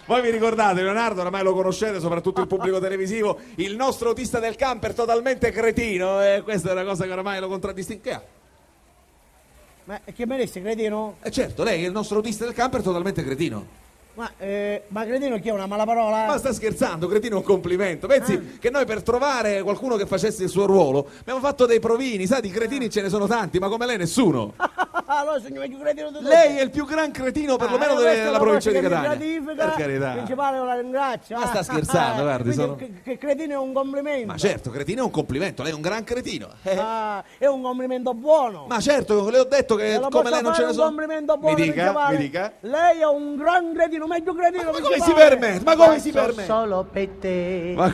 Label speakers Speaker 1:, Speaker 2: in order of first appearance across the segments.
Speaker 1: Voi vi ricordate Leonardo, oramai lo conoscete, soprattutto il pubblico televisivo, il nostro autista del camper totalmente cretino, e questa è una cosa che oramai lo contraddistingue. Che ha?
Speaker 2: Ma che meresse, cretino?
Speaker 1: Certo, lei è il nostro autista del camper totalmente cretino.
Speaker 2: Ma cretino chi è, una mala parola?
Speaker 1: Ma sta scherzando, cretino è un complimento. Pensi che noi per trovare qualcuno che facesse il suo ruolo abbiamo fatto dei provini, sa, di cretini ce ne sono tanti, ma come lei nessuno.
Speaker 2: Allora sono il più cretino di tutti.
Speaker 1: Lei è il più gran cretino perlomeno della provincia di Catania.
Speaker 2: Per
Speaker 1: carità.
Speaker 2: Principale la ringrazio.
Speaker 1: Ma sta scherzando, guardi, sono...
Speaker 2: che cretino è un complimento.
Speaker 1: Ma certo, cretino è un complimento, lei è un gran cretino.
Speaker 2: È un complimento buono.
Speaker 1: Ma certo, le ho detto che come lei non ce ne sono.
Speaker 2: Un complimento buono.
Speaker 1: Mi dica.
Speaker 2: Lei è un gran cretino, meglio cretino.
Speaker 1: Ma come si permette? Ma come si permette?
Speaker 2: Solo per te.
Speaker 1: Ma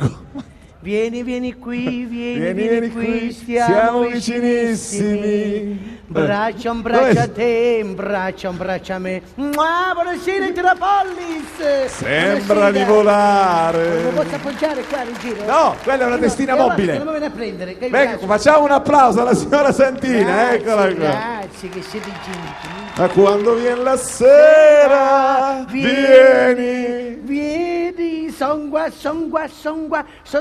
Speaker 2: Vieni qui, vieni qui, stiamo vicinissimi. Braccia un braccio a te, un braccio a me. Buonasera Trapolis!
Speaker 1: Sembra di volare.
Speaker 2: Lo posso appoggiare qua in giro?
Speaker 1: No, quella è una testina mobile.
Speaker 2: Non mi viene a prendere.
Speaker 1: Ecco, facciamo un applauso alla signora Santina, eccola qua.
Speaker 2: Grazie, che siete gentili.
Speaker 1: Ma quando viene la sera,
Speaker 2: vieni, son qua, son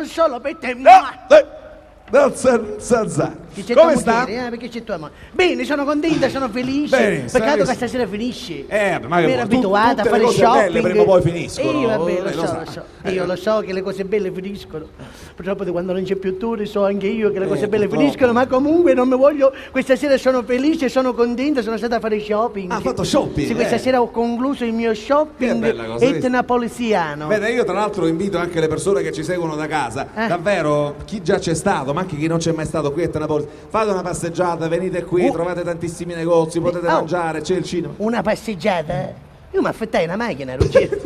Speaker 2: solo per te.
Speaker 1: Non s'alzare.
Speaker 2: Come sta? Perché c'è tua mamma? Bene, sono contenta, sono felice.
Speaker 1: Bene,
Speaker 2: peccato che stasera finisce.
Speaker 1: Ma
Speaker 2: mi ero abituata a fare shopping.
Speaker 1: Belle prima o poi finiscono.
Speaker 2: Vabbè, lo so. Io lo so che le cose belle finiscono. Purtroppo di quando non c'è più tu, so anche io che le cose belle finiscono, ma comunque non mi voglio. Questa sera sono felice, sono contenta, sono stata a fare shopping.
Speaker 1: Ha fatto shopping?
Speaker 2: Sì, questa sera ho concluso il mio shopping etnapolisiano.
Speaker 1: Vede, io tra l'altro invito anche le persone che ci seguono da casa, davvero, chi già c'è stato, ma anche chi non c'è mai stato qui a Etnapolis, fate una passeggiata, venite qui, trovate tantissimi negozi, potete mangiare, c'è il cinema.
Speaker 2: Una passeggiata? Io mi affittai una macchina, Ruggero.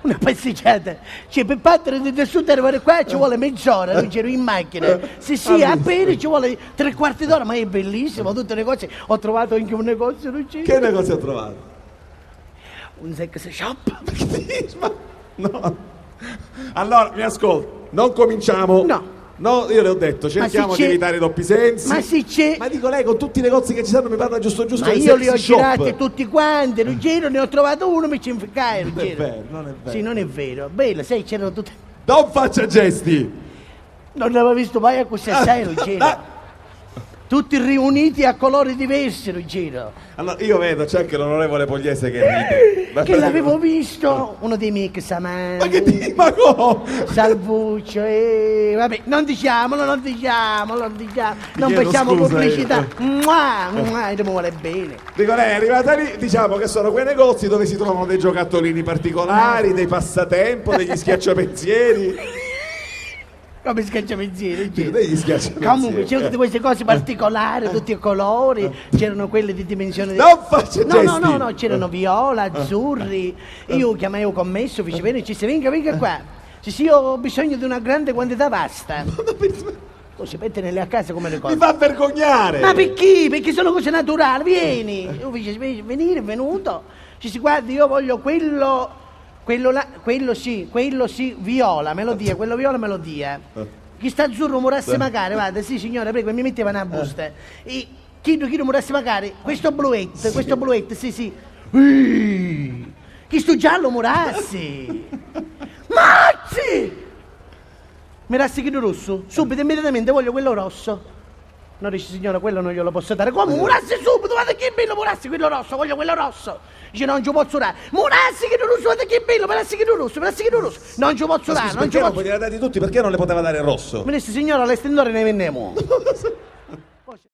Speaker 2: Una passeggiata, cioè per partire da tessuto arrivare qua ci vuole mezz'ora, Ruggero, in macchina. Sì, a piedi ci vuole 3/4 d'ora, ma è bellissimo, tutte le cose. Ho trovato anche un negozio, Ruggero.
Speaker 1: Che negozio ho trovato?
Speaker 2: Un sex shop.
Speaker 1: No. Allora, mi ascolto, non cominciamo. No, io le ho detto, cerchiamo di evitare i doppi sensi.
Speaker 2: Ma sì c'è.
Speaker 1: Ma dico lei, con tutti i negozi che ci sono mi parla giusto
Speaker 2: Ma io li ho girati tutti quanti, Ruggero, ne ho trovato uno, mi ci inficcai, Ruggero.
Speaker 1: Non è vero.
Speaker 2: Sì, non è vero. Bello, sai, c'erano tutti.
Speaker 1: Non faccia gesti!
Speaker 2: Non l'avevo visto mai a così assai, Ruggero. Tutti riuniti a colori diversi, Ruggero.
Speaker 1: Allora, io vedo, c'è anche l'onorevole Pogliese che ride.
Speaker 2: Che l'avevo visto, uno dei miei ex amanti.
Speaker 1: Ma che ti... Ma come?
Speaker 2: Salvuccio, vabbè, non diciamolo. Non facciamo pubblicità. Mi vuole bene.
Speaker 1: Dico, lei è arrivata lì, diciamo che sono quei negozi dove si trovano dei giocattolini particolari, dei passatempo, degli schiacciapensieri.
Speaker 2: Come schiacciapensieri?
Speaker 1: Degli schiacciapensieri.
Speaker 2: Comunque c'erano tutte queste cose particolari, tutti i colori, c'erano quelle di dimensione.
Speaker 1: Non faccia gesti!
Speaker 2: No, c'erano viola, azzurri. Io chiamai un commesso, fece bene, ci si venga qua. Sì, io ho bisogno di una grande quantità vasta. Tu si mette nelle a casa come le cose.
Speaker 1: Mi fa vergognare!
Speaker 2: Ma perché? Perché sono cose naturali, vieni. Io fece venire, è venuto. Ci si guardi, io voglio quello sì, viola, melodia, quello viola, melodia. Chi sta azzurro murasse magari, guarda, sì signora, prego, mi metteva una busta. E chi murasse magari, questo bluetto, sì. Chi sto giallo murasse. Mazzi! Mirassi chi rosso, subito, immediatamente, voglio quello rosso. No, dice signora, quello non glielo posso dare. Come? Murassi subito, guarda che bello, Murassi quello rosso, voglio quello rosso. Dice non ci posso dare. Murassi che rosso, guarda che bello, Murassi che rosso. Non ci posso dare, non ci posso.
Speaker 1: Perché non gliela dati tutti, perché non le poteva dare rosso?
Speaker 2: Mi disse signora, all'estendore ne vendiamo.